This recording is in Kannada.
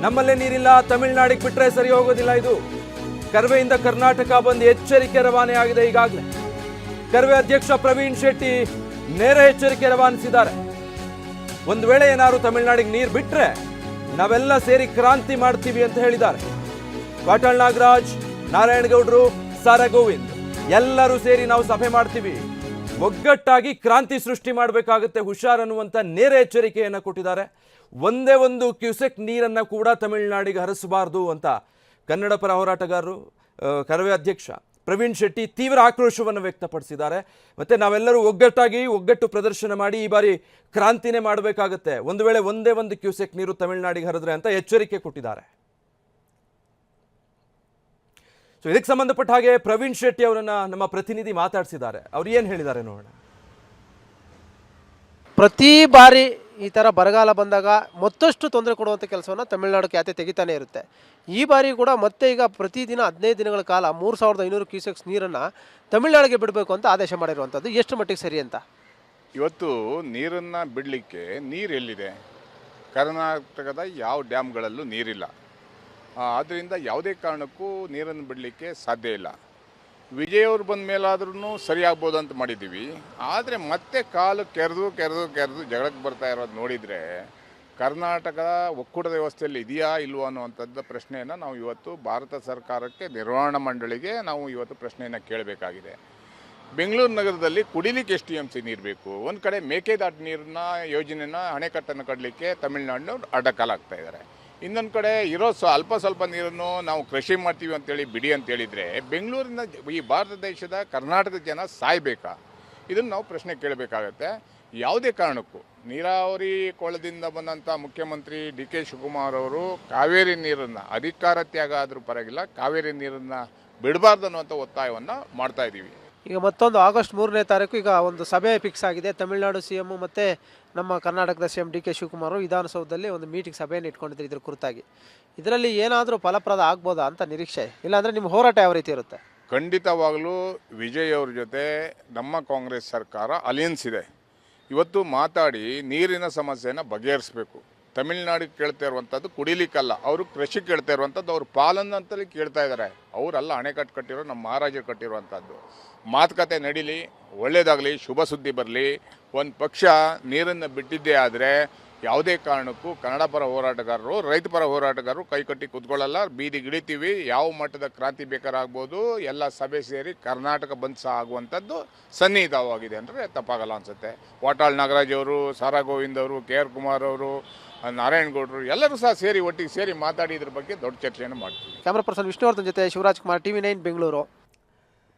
ನಮ್ಮಲ್ಲೇ ನೀರಿಲ್ಲ, ತಮಿಳುನಾಡಿಗೆ ಬಿಟ್ರೆ ಸರಿ ಹೋಗೋದಿಲ್ಲ. ಇದು ಕರ್ವೆಯಿಂದ ಕರ್ನಾಟಕ ಬಂದು ಎಚ್ಚರಿಕೆ ರವಾನೆ ಆಗಿದೆ. ಈಗಾಗಲೇ ಕರ್ವೆ ಅಧ್ಯಕ್ಷ ಪ್ರವೀಣ್ ಶೆಟ್ಟಿ ನೇರ ಎಚ್ಚರಿಕೆ ರವಾನಿಸಿದ್ದಾರೆ. ಒಂದು ವೇಳೆ ಏನಾದ್ರು ತಮಿಳುನಾಡಿಗೆ ನೀರು ಬಿಟ್ರೆ ನಾವೆಲ್ಲ ಸೇರಿ ಕ್ರಾಂತಿ ಮಾಡ್ತೀವಿ ಅಂತ ಹೇಳಿದ್ದಾರೆ. ವಾಟಾಳ್ ನಾಗರಾಜ್, ನಾರಾಯಣಗೌಡರು, ಸಾರಾ ಗೋವಿಂದ್ ಎಲ್ಲರೂ ಸೇರಿ ನಾವು ಸಭೆ ಮಾಡ್ತೀವಿ, ಒಗ್ಗಟ್ಟಾಗಿ ಕ್ರಾಂತಿ ಸೃಷ್ಟಿ ಮಾಡಬೇಕಾಗುತ್ತೆ, ಹುಷಾರ್ ಅನ್ನುವಂಥ ನೇರ ಎಚ್ಚರಿಕೆಯನ್ನು ಕೊಟ್ಟಿದ್ದಾರೆ. ಒಂದೇ ಒಂದು ಕ್ಯೂಸೆಕ್ ನೀರನ್ನು ಕೂಡ ತಮಿಳುನಾಡಿಗೆ ಹರಿಸಬಾರ್ದು ಅಂತ ಕನ್ನಡ ಪರ ಹೋರಾಟಗಾರರು, ಕರವೇ ಅಧ್ಯಕ್ಷ ಪ್ರವೀಣ್ ಶೆಟ್ಟಿ ತೀವ್ರ ಆಕ್ರೋಶವನ್ನು ವ್ಯಕ್ತಪಡಿಸಿದ್ದಾರೆ. ಮತ್ತು ನಾವೆಲ್ಲರೂ ಒಗ್ಗಟ್ಟು ಪ್ರದರ್ಶನ ಮಾಡಿ ಈ ಬಾರಿ ಕ್ರಾಂತಿನೇ ಮಾಡಬೇಕಾಗತ್ತೆ, ಒಂದು ವೇಳೆ ಒಂದೇ ಒಂದು ಕ್ಯೂಸೆಕ್ ನೀರು ತಮಿಳುನಾಡಿಗೆ ಹರಿದ್ರೆ ಅಂತ ಎಚ್ಚರಿಕೆ ಕೊಟ್ಟಿದ್ದಾರೆ. ಸೊ ಇದಕ್ಕೆ ಸಂಬಂಧಪಟ್ಟ ಹಾಗೆ ಪ್ರವೀಣ್ ಶೆಟ್ಟಿ ಅವರನ್ನ ನಮ್ಮ ಪ್ರತಿನಿಧಿ ಮಾತಾಡಿಸಿದ್ದಾರೆ. ಅವ್ರು ಏನು ಹೇಳಿದ್ದಾರೆ ನೋಡೋಣ. ಪ್ರತಿ ಬಾರಿ ಈ ಥರ ಬರಗಾಲ ಬಂದಾಗ ಮತ್ತಷ್ಟು ತೊಂದರೆ ಕೊಡುವಂಥ ಕೆಲಸವನ್ನು ತಮಿಳುನಾಡು ಖ್ಯಾತೆ ತೆಗಿತಾನೆ ಇರುತ್ತೆ. ಈ ಬಾರಿ ಕೂಡ ಮತ್ತೆ ಈಗ ಪ್ರತಿದಿನ 15 ದಿನಗಳ ಕಾಲ 3500 ಕ್ಯೂಸೆಕ್ಸ್ ನೀರನ್ನು ತಮಿಳುನಾಡಿಗೆ ಬಿಡಬೇಕು ಅಂತ ಆದೇಶ ಮಾಡಿರುವಂಥದ್ದು ಎಷ್ಟು ಮಟ್ಟಿಗೆ ಸರಿ ಅಂತ? ಇವತ್ತು ನೀರನ್ನು ಬಿಡಲಿಕ್ಕೆ ನೀರು ಎಲ್ಲಿದೆ? ಕರ್ನಾಟಕದ ಯಾವ ಡ್ಯಾಮ್ಗಳಲ್ಲೂ ನೀರಿಲ್ಲ. ಆದ್ದರಿಂದ ಯಾವುದೇ ಕಾರಣಕ್ಕೂ ನೀರನ್ನು ಬಿಡಲಿಕ್ಕೆ ಸಾಧ್ಯ ಇಲ್ಲ. ವಿಜಯ್ ಅವರು ಬಂದ ಮೇಲಾದ್ರೂ ಸರಿ ಆಗ್ಬೋದು ಅಂತ ಮಾಡಿದ್ದೀವಿ. ಆದರೆ ಮತ್ತೆ ಕಾಲು ಕೆರೆದು ಜಗಳಕ್ಕೆ ಬರ್ತಾ ಇರೋದು ನೋಡಿದರೆ ಕರ್ನಾಟಕದ ಒಕ್ಕೂಟದ ವ್ಯವಸ್ಥೆಯಲ್ಲಿ ಇದೆಯಾ ಇಲ್ವೋ ಅನ್ನುವಂಥದ್ದು ಪ್ರಶ್ನೆಯನ್ನು ನಾವು ಇವತ್ತು ಭಾರತ ಸರ್ಕಾರಕ್ಕೆ, ನಿರ್ವಹಣಾ ಮಂಡಳಿಗೆ ನಾವು ಇವತ್ತು ಪ್ರಶ್ನೆಯನ್ನು ಕೇಳಬೇಕಾಗಿದೆ. ಬೆಂಗಳೂರು ನಗರದಲ್ಲಿ ಕುಡಿಲಿಕ್ಕೆ ಎಷ್ಟು TMC ನೀರು ಬೇಕು? ಒಂದು ಕಡೆ ಮೇಕೆದಾಟು ನೀರನ್ನ ಯೋಜನೆನ ಅಣೆಕಟ್ಟನ್ನು ಕಟ್ಟಲಿಕ್ಕೆ ತಮಿಳುನಾಡಿನವ್ರು ಅಡ್ಡಕಾಲಾಗ್ತಾ ಇದ್ದಾರೆ. ಇನ್ನೊಂದು ಕಡೆ ಇರೋ ಅಲ್ಪ ಸ್ವಲ್ಪ ನೀರನ್ನು ನಾವು ಕೃಷಿ ಮಾಡ್ತೀವಿ ಅಂತೇಳಿ ಬಿಡಿ ಅಂತೇಳಿದರೆ ಬೆಂಗಳೂರಿನ ಈ ಭಾರತ ದೇಶದ ಕರ್ನಾಟಕದ ಜನ ಸಾಯಬೇಕಾ? ಇದನ್ನು ನಾವು ಪ್ರಶ್ನೆ ಕೇಳಬೇಕಾಗತ್ತೆ. ಯಾವುದೇ ಕಾರಣಕ್ಕೂ ನೀರಾವರಿ ಕೊಳದಿಂದ ಬಂದಂಥ ಮುಖ್ಯಮಂತ್ರಿ DK ಶಿವಕುಮಾರ್ ಅವರು ಕಾವೇರಿ ನೀರನ್ನು ಅಧಿಕಾರ ತ್ಯಾಗ ಆದರೂ ಪರವಾಗಿಲ್ಲ, ಕಾವೇರಿ ನೀರನ್ನು ಬಿಡಬಾರ್ದು ಅನ್ನುವಂಥ ಒತ್ತಾಯವನ್ನು ಮಾಡ್ತಾ ಇದ್ದೀವಿ. ಈಗ ಮತ್ತೊಂದು ಆಗಸ್ಟ್ 3ನೇ ತಾರೀಕು ಈಗ ಒಂದು ಸಭೆ ಫಿಕ್ಸ್ ಆಗಿದೆ. ತಮಿಳುನಾಡು CM ಮತ್ತು ನಮ್ಮ ಕರ್ನಾಟಕದ CM DK ಶಿವಕುಮಾರ್ ವಿಧಾನಸೌಧದಲ್ಲಿ ಒಂದು ಮೀಟಿಂಗ್ ಸಭೆಯನ್ನು ಇಟ್ಕೊಂಡಿದ್ರು ಇದ್ರ ಕುರಿತಾಗಿ. ಇದರಲ್ಲಿ ಏನಾದರೂ ಫಲಪ್ರದ ಆಗ್ಬೋದಾ ಅಂತ ನಿರೀಕ್ಷೆ? ಇಲ್ಲಾಂದರೆ ನಿಮ್ಮ ಹೋರಾಟ ಯಾವ ರೀತಿ ಇರುತ್ತೆ? ಖಂಡಿತವಾಗಲೂ ವಿಜಯ್ ಅವ್ರ ಜೊತೆ ನಮ್ಮ ಕಾಂಗ್ರೆಸ್ ಸರ್ಕಾರ ಅಲಯನ್ಸ್ ಇದೆ. ಇವತ್ತು ಮಾತಾಡಿ ನೀರಿನ ಸಮಸ್ಯೆನ ಬಗೆಹರಿಸಬೇಕು. ತಮಿಳುನಾಡಿಗೆ ಕೇಳ್ತಾ ಇರುವಂಥದ್ದು ಕುಡಿಲಿಕ್ಕಲ್ಲ, ಅವರು ಕೃಷಿ ಕೇಳ್ತಾ ಇರುವಂಥದ್ದು, ಅವ್ರ ಪಾಲನ್ನಂತಲೇ ಕೇಳ್ತಾ ಇದ್ದಾರೆ. ಅವರಲ್ಲ ಅಣೆಕಟ್ಟು ಕಟ್ಟಿರೋ ನಮ್ಮ ಮಹಾರಾಜರು ಕಟ್ಟಿರುವಂಥದ್ದು. ಮಾತುಕತೆ ನಡೀಲಿ, ಒಳ್ಳೆಯದಾಗಲಿ, ಶುಭ ಸುದ್ದಿ ಬರಲಿ. ಒಂದು ಪಕ್ಷ ನೀರನ್ನು ಬಿಟ್ಟಿದ್ದೇ ಆದರೆ ಯಾವುದೇ ಕಾರಣಕ್ಕೂ ಕನ್ನಡ ಪರ ಹೋರಾಟಗಾರರು, ರೈತ ಪರ ಹೋರಾಟಗಾರರು ಕೈಕಟ್ಟಿ ಕೂತ್ಕೊಳ್ಳಲ್ಲ, ಬೀದಿಗಿಳಿತೀವಿ. ಯಾವ ಮಟ್ಟದ ಕ್ರಾಂತಿ ಬೇಕಾರಾಗ್ಬೋದು, ಎಲ್ಲ ಸಭೆ ಸೇರಿ ಕರ್ನಾಟಕ ಬಂದ್ ಸಹ ಆಗುವಂಥದ್ದು ಸನ್ನಿಹಿತವಾಗಿದೆ ಅಂದರೆ ತಪ್ಪಾಗಲ್ಲ ಅನಿಸುತ್ತೆ. ವಾಟಾಳ್ ನಾಗರಾಜ್ ಅವರು, ಸಾರಾ ಗೋವಿಂದ್ ಅವರು, KR ಕುಮಾರ್ ಅವರು, ನಾರಾಯಣಗೌಡರು ಎಲ್ಲರೂ ಸಹ ಸೇರಿ ಒಟ್ಟಿಗೆ ಸೇರಿ ಮಾತಾಡಿ ಇದ್ರ ಬಗ್ಗೆ ದೊಡ್ಡ ಚರ್ಚೆಯನ್ನು ಮಾಡ್ತೀವಿ. ಕ್ಯಾಮ್ರಾ ಪರ್ಸನ್ ವಿಷ್ಣುವರ್ಧನ್ ಜೊತೆ ಶಿವರಾಜ್ ಕುಮಾರ್, TV9 ಬೆಂಗಳೂರು.